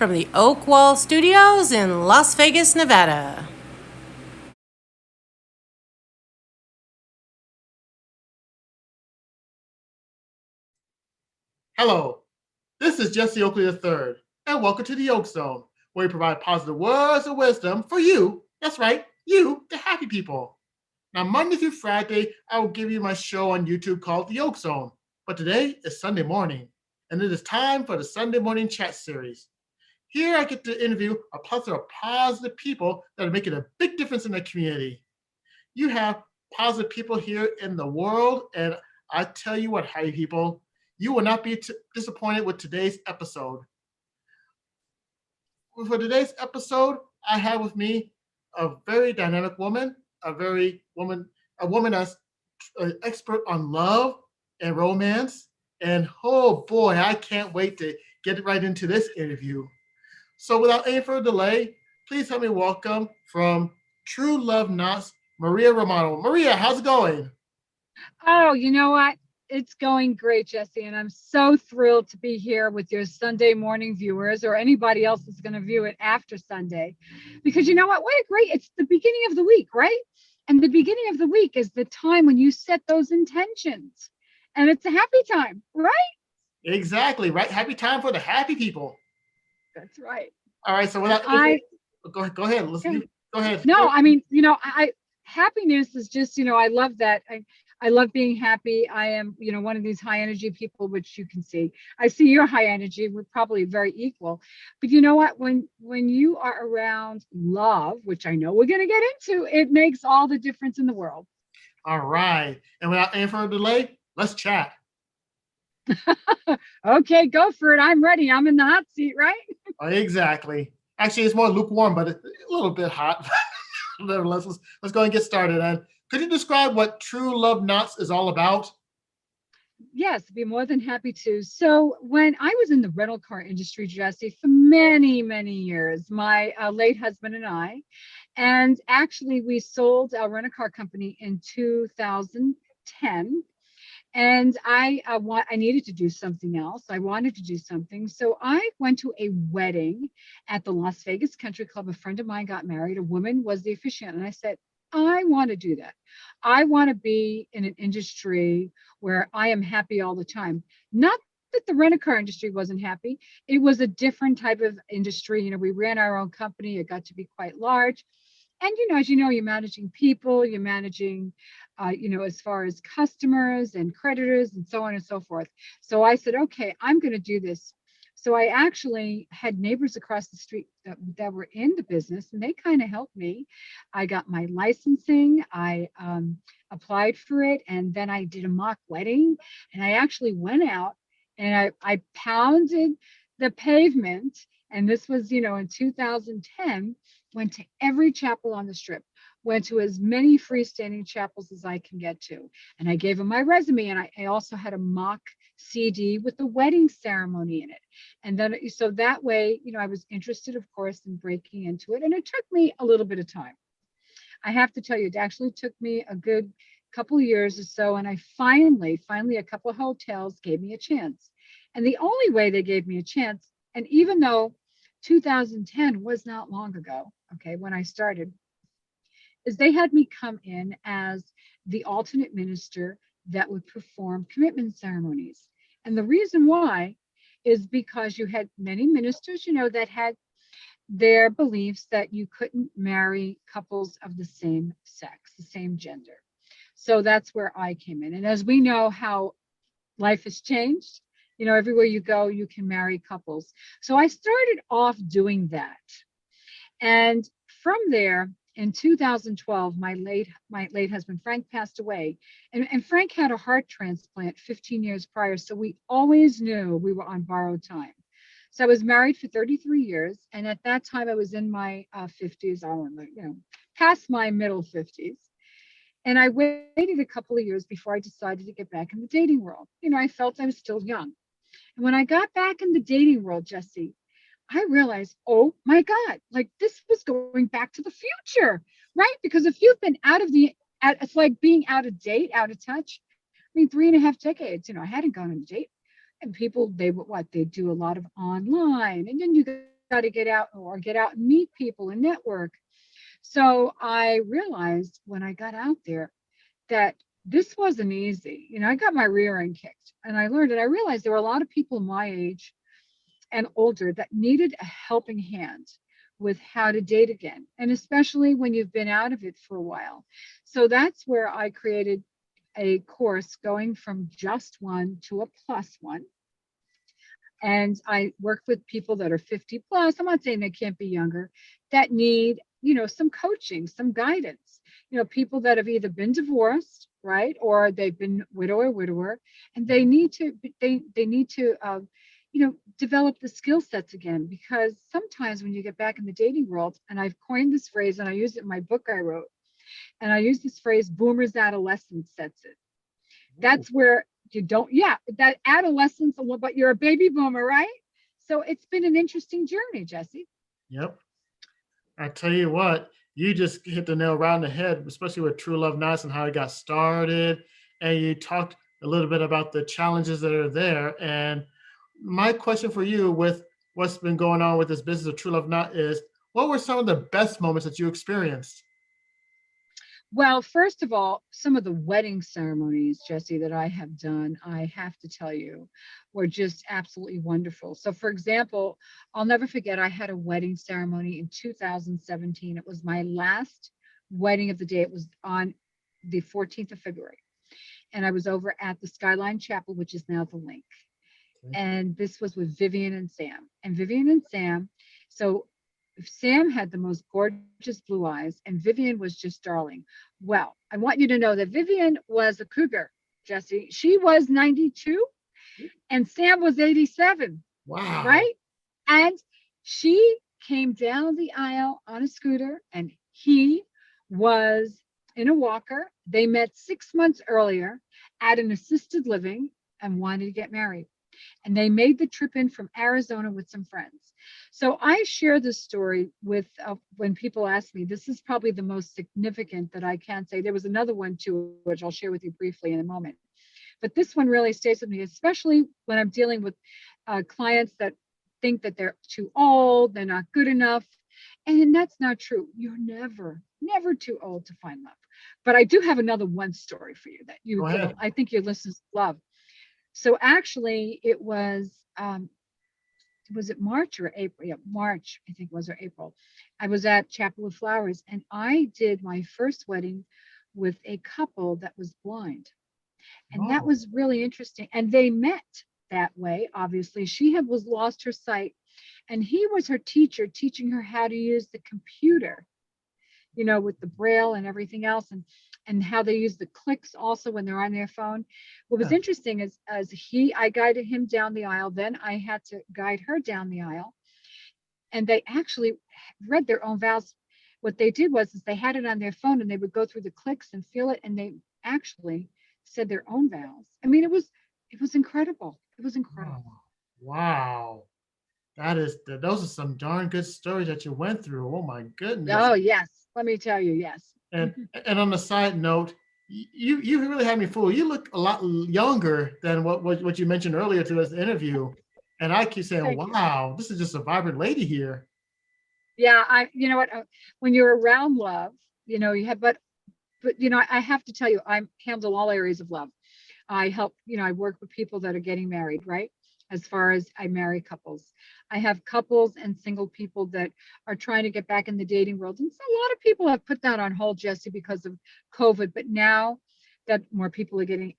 from the Oakley Studios in Las Vegas, Nevada. Hello, this is Jesse Oakley III, and welcome to the Oak Zone, where we provide positive words of wisdom for you. That's right, you, the happy people. Now, Monday through Friday, I will give you my show on YouTube called The Oak Zone. But today is Sunday morning, and it is time for the Sunday morning chat series. Here, I get to interview a plethora of positive people that are making a big difference in the community. You have positive people here in the world, and I tell you what, happy people, you will not be disappointed with today's episode. For today's episode, I have with me a very dynamic woman, a woman that's an expert on love and romance. And oh boy, I can't wait to get right into this interview. So, without any further delay, please help me welcome from True Love Knots, Maria Romano. Maria, how's it going? Oh, you know what? It's going great, Jesse, and I'm so thrilled to be here with your Sunday morning viewers or anybody else that's going to view it after Sunday. Because you know what a great, it's the beginning of the week, right? And the beginning of the week is the time when you set those intentions. And it's a happy time, right? Exactly, right? Happy time for the happy people. That's right. All right, so And without any I, further, go ahead. okay. Go ahead. No, I mean, I happiness is just, I love that. I love being happy. I am, one of these high energy people, which you can see. I see your high energy. We're probably very equal. But you know what? When you are around love, which I know we're gonna get into, it makes all the difference in the world. All right, and without any further delay, let's chat. Okay, go for it. I'm ready. I'm in the hot seat, right? Exactly. Actually, it's more lukewarm, but it's a little bit hot. Nevertheless, let's go and get started. And could you describe what True Love Knots is all about? Yes, be more than happy to. So, when I was in the rental car industry, Jesse, for many, many years, my late husband and I, and actually we sold our rental car company in 2010. And I needed to do something else. I wanted to do something, so I went to a wedding at the Las Vegas Country Club. A friend of mine got married. A woman was the officiant, and I said, I want to do that. I want to be in an industry where I am happy all the time. Not that the rent a car industry wasn't happy. It was a different type of industry. We ran our own company. It got to be quite large. And as you know, you're managing people, you're managing, as far as customers and creditors and so on and so forth. So I said, okay, I'm going to do this. So I actually had neighbors across the street that were in the business, and they kind of helped me. I got my licensing. I applied for it, and then I did a mock wedding, and I actually went out and I pounded the pavement. And this was, in 2010, went to every chapel on the strip, went to as many freestanding chapels as I can get to. And I gave them my resume. And I also had a mock CD with the wedding ceremony in it. And then, so that way, I was interested, of course, in breaking into it. And it took me a little bit of time. I have to tell you, it actually took me a good couple of years or so. And I finally, a couple of hotels gave me a chance. And the only way they gave me a chance, and even though 2010 was not long ago, okay, when I started, is they had me come in as the alternate minister that would perform commitment ceremonies. And the reason why is because you had many ministers, that had their beliefs that you couldn't marry couples of the same sex, the same gender. So that's where I came in. And as we know how life has changed, everywhere you go, you can marry couples. So I started off doing that. And from there, in 2012, my late husband Frank passed away, and Frank had a heart transplant 15 years prior, so we always knew we were on borrowed time. So I was married for 33 years, and at that time I was in my 50s, past my middle 50s. And I waited a couple of years before I decided to get back in the dating world. I felt I was still young. And when I got back in the dating world, Jesse, I realized, oh my God, like this was going back to the future, right? Because if you've been it's like being out of date, out of touch. I mean, 3.5 decades, I hadn't gone on a date. And people, they would what? They do a lot of online. And then you got got to get out or get out and meet people and network. So I realized when I got out there that this wasn't easy. I got my rear end kicked and I learned and I realized there were a lot of people my age and older that needed a helping hand with how to date again, and especially when you've been out of it for a while. So that's where I created a course going from just one to a plus one. And I work with people that are 50 plus. I'm not saying they can't be younger, that need, some coaching, some guidance. People that have either been divorced, right, or they've been widow or widower, and they need to develop the skill sets again. Because sometimes when you get back in the dating world, and I've coined this phrase and I use it in my book I wrote, and I use this phrase, boomers adolescence sets it. That's where you don't, yeah, that adolescence, but you're a baby boomer, right? So it's been an interesting journey, Jesse. Yep. I tell you what, you just hit the nail right on the head, especially with True Love Nights and how it got started. And you talked a little bit about the challenges that are there. And my question for you, with what's been going on with this business of True Love Night, is what were some of the best moments that you experienced? Well, first of all, some of the wedding ceremonies, Jesse, that I have done, I have to tell you, were just absolutely wonderful. So, for example, I'll never forget, I had a wedding ceremony in 2017. It was my last wedding of the day. It was on the 14th of February. And I was over at the Skyline Chapel, which is now the Link. Okay. And this was with Vivian and Sam. And Vivian and Sam, so Sam had the most gorgeous blue eyes, and Vivian was just darling. Well, I want you to know that Vivian was a cougar, Jesse. She was 92, and Sam was 87, Wow. right? And she came down the aisle on a scooter, and he was in a walker. They met 6 months earlier at an assisted living and wanted to get married. And they made the trip in from Arizona with some friends. So I share this story with when people ask me. This is probably the most significant that I can say. There was another one too, which I'll share with you briefly in a moment. But this one really stays with me, especially when I'm dealing with clients that think that they're too old, they're not good enough. And that's not true. You're never too old to find love. But I do have another one story for you that Go ahead. I think your listeners love. So actually, it was it March or April? Yeah, March, I think it was, or April. I was at Chapel of Flowers, and I did my first wedding with a couple that was blind. And that Oh, was really interesting. And they met that way. Obviously, she had was lost her sight, and he was her teacher, teaching her how to use the computer, with the braille and everything else, and how they use the clicks also when they're on their phone. What was yeah. interesting is I guided him down the aisle, then I had to guide her down the aisle, and they actually read their own vows. What they did was is they had it on their phone and they would go through the clicks and feel it, and they actually said their own vows. I mean, it was incredible. It was Oh, incredible. wow. Those are some darn good stories that you went through. Oh my goodness. Oh yes, let me tell you, yes. And on the side note, you really had me fooled. You look a lot younger than what you mentioned earlier to this interview. And I keep saying, Thank you. wow, this is just a vibrant lady here. Yeah, you know what, when you're around love, you have, but I have to tell you, I handle all areas of love. I help, I work with people that are getting married, right? As far as I marry couples, I have couples and single people that are trying to get back in the dating world. And so a lot of people have put that on hold, Jesse, because of COVID. But now that more people are getting,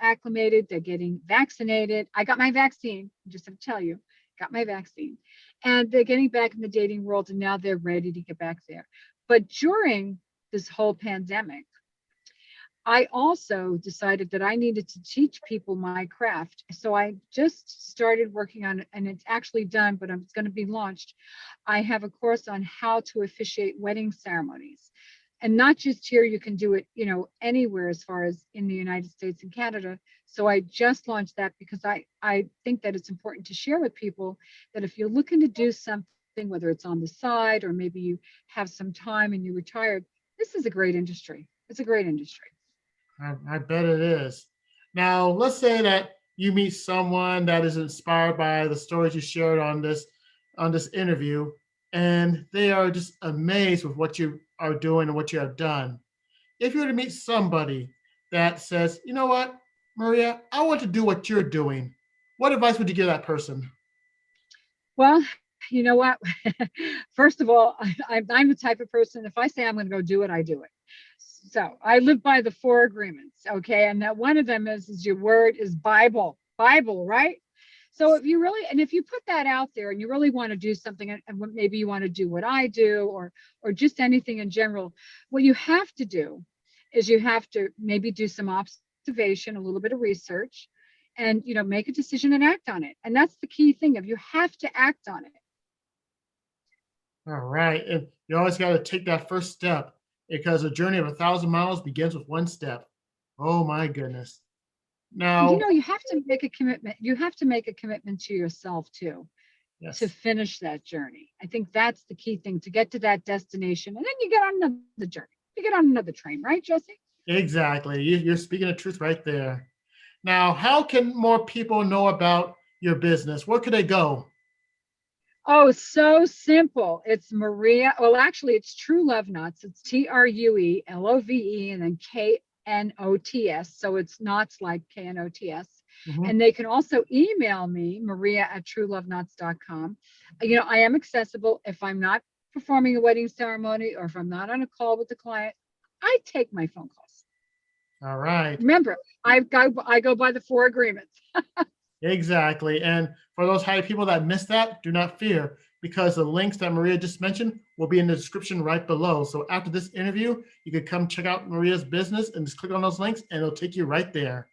acclimated, they're getting vaccinated. I got my vaccine. I just have to tell you, got my vaccine, and they're getting back in the dating world, and now they're ready to get back there. But during this whole pandemic, I also decided that I needed to teach people my craft. So I just started working on it, and it's actually done, but it's going to be launched. I have a course on how to officiate wedding ceremonies. And not just here, you can do it, anywhere as far as in the United States and Canada. So I just launched that because I think that it's important to share with people that if you're looking to do something, whether it's on the side or maybe you have some time and you're retired, this is a great industry. It's a great industry. I bet it is. Now, let's say that you meet someone that is inspired by the stories you shared on this on this interview, and they are just amazed with what you are doing and what you have done. If you were to meet somebody that says, you know what, Maria, I want to do what you're doing, what advice would you give that person? Well, you know what? First of all, I'm the type of person, if I say I'm going to go do it, I do it. So I live by the four agreements. Okay. And that one of them is your word is Bible, Bible, right? So if you really, and if you put that out there and you really want to do something, and maybe you want to do what I do, or just anything in general, what you have to do is you have to maybe do some observation, a little bit of research, and make a decision and act on it. And that's the key thing. If you have to act on it. All right. And you always got to take that first step because a journey of 1,000 miles begins with one step. Oh my goodness. Now, You have to make a commitment. You have to make a commitment to yourself too, to yes, finish that journey. I think that's the key thing, to get to that destination. And then you get on another journey. You get on another train, right, Jesse? exactly. You're speaking the truth right there. Now, how can more people know about your business? Where could they go? Oh, so simple. It's Maria. Well, actually, it's True Love Knots. It's TrueLove and then KNOTS. So it's knots like KNOTS. Mhm. And they can also email me, Maria at trueloveknots.com. I am accessible if I'm not performing a wedding ceremony or if I'm not on a call with the client. I take my phone calls. All right. Remember, I go by the four agreements. Exactly. And for those high people that missed that, do not fear because the links that Maria just mentioned will be in the description right below. So after this interview, you could come check out Maria's business and just click on those links and it'll take you right there.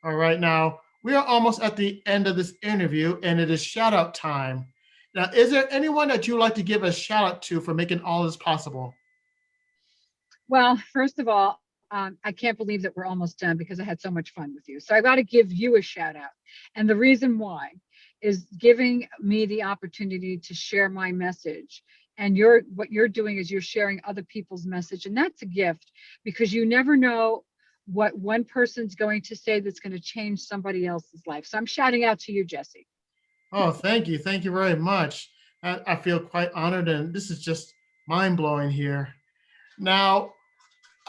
All right. Now, we are almost at the end of this interview and it is shout out time. Now, is there anyone that you'd like to give a shout out to for making all this possible? Well, first of all, I can't believe that we're almost done because I had so much fun with you. So I got to give you a shout out. And the reason why is giving me the opportunity to share my message. And what you're doing is you're sharing other people's message. And that's a gift because you never know what one person's going to say that's going to change somebody else's life. So I'm shouting out to you, Jesse. Oh, thank you. Thank you very much. I feel quite honored and this is just mind blowing here. Now,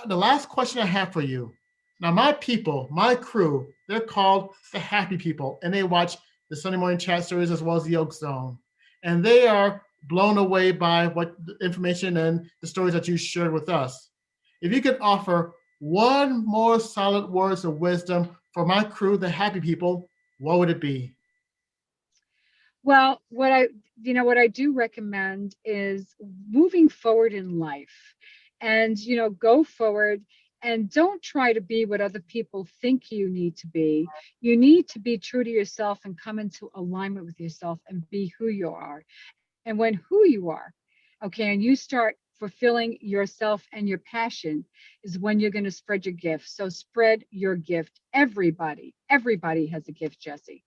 the last question I have for you. Now, my people, my crew, they're called the Happy People, and they watch the Sunday morning chat series as well as the Oak Zone. And they are blown away by what the information and the stories that you shared with us. If you could offer one more solid words of wisdom for my crew, the Happy People, what would it be? Well, what I do recommend is moving forward in life and, go forward and don't try to be what other people think you need to be. You need to be true to yourself and come into alignment with yourself and be who you are. And when who you are, okay, and you start fulfilling yourself and your passion is when you're going to spread your gift. So spread your gift. Everybody has a gift, Jesse.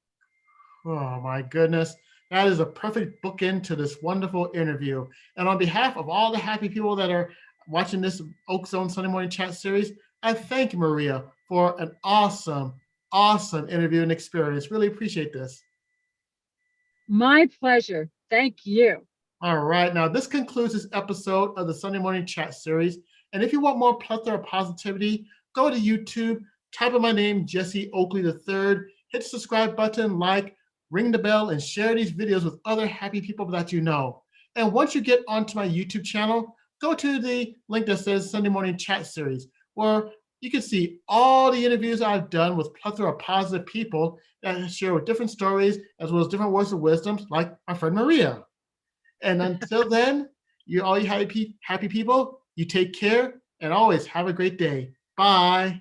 Oh my goodness. That is a perfect bookend to this wonderful interview. And on behalf of all the happy people that are watching this Oak Zone Sunday morning chat series, I thank Maria for an awesome, awesome interview and experience. Really appreciate this. My pleasure. Thank you. All right. Now, this concludes this episode of the Sunday morning chat series. And if you want more plethora of positivity, go to YouTube, type in my name, Jesse Oakley III, hit the subscribe button, like, ring the bell, and share these videos with other happy people that you know. And once you get onto my YouTube channel, go to the link that says Sunday morning chat series, where you can see all the interviews I've done with plethora of positive people that share with different stories as well as different words of wisdom, like my friend Maria. And until then, you all you happy people, you take care and always have a great day. Bye.